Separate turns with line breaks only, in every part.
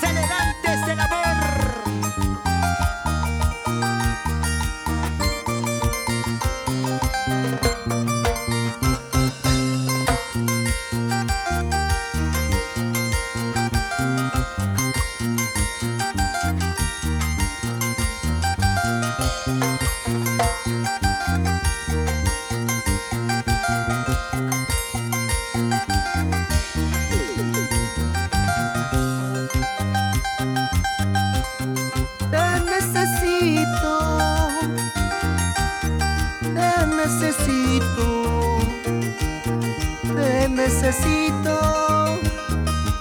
elegantes del amor.
Necesito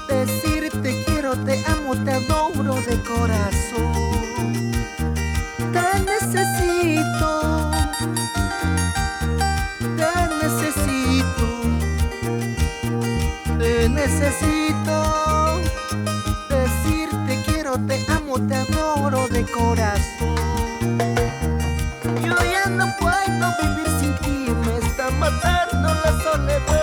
decirte quiero, te amo, te adoro de corazón. Te necesito, te necesito decirte quiero, te amo, te adoro de corazón. Yo ya no puedo vivir sin ti, me está matando la soledad.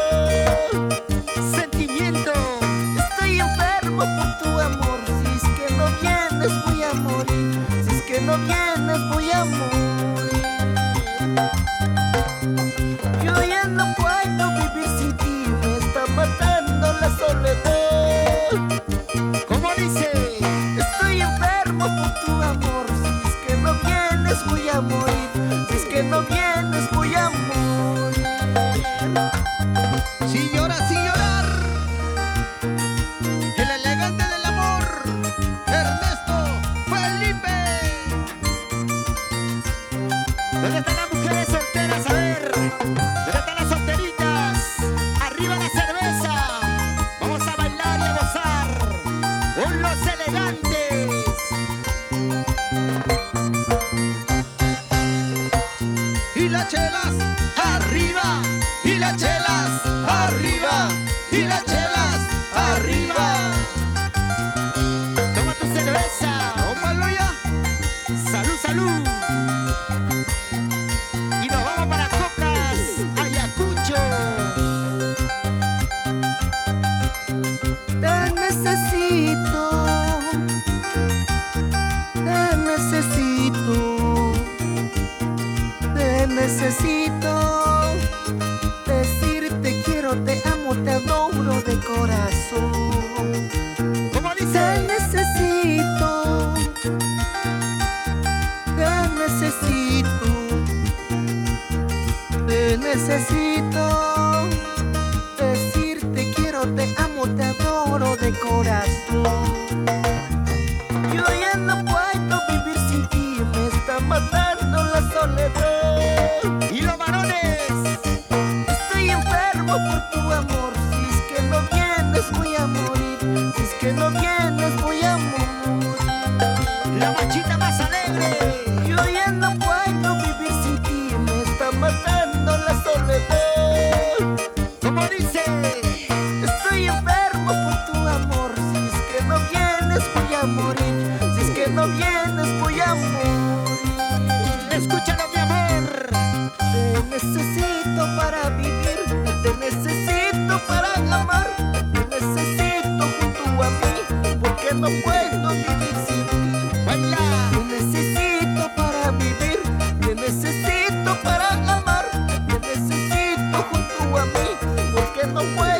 Voy a morir, si es que no vienes voy a morir. Yo ya no puedo vivir sin ti, me está matando la soledad.
¿Cómo dice?
Estoy enfermo por tu amor, si es que no vienes voy a morir, si es que no vienes voy a morir.
Sin llorar, sin llorar. El elegante del amor, Ernesto Felipe. ¿Dónde están las mujeres solteras? A ver, ¿dónde están las solteritas? Arriba la cerveza. Vamos a bailar y a gozar con los elegantes. Y las chelas arriba, y las chelas arriba, y las chelas arriba. Toma tu cerveza, tómalo ya. Salud, salud. Y nos vamos para Cocas, Ayacucho.
Te necesito, te necesito, te necesito decirte quiero, te amo, te adoro de corazón.
¿Cómo
Te
dice?
necesito, te necesito, te necesito decirte quiero, te amo, te adoro de corazón. Yo ya no puedo vivir sin ti, me está matando la soledad.
Y los varones.
Estoy enfermo por tu amor, si es que no vienes voy a morir, si es que no vienes voy a morir.
La machita más alegre.
Yo ya no puedo vivir sin ti, me está matando la soledad.
¿Cómo dice?
Estoy enfermo por tu amor, si es que no vienes voy a morir, si es que no vienes voy a morir.
Escúchalo, mi amor.
Te necesito para vivir, te necesito para amar, te necesito junto a mí, porque no puedo vivir sin ti.
Baila.
Te necesito para vivir, te necesito para amar, te necesito junto a mí, porque no puedo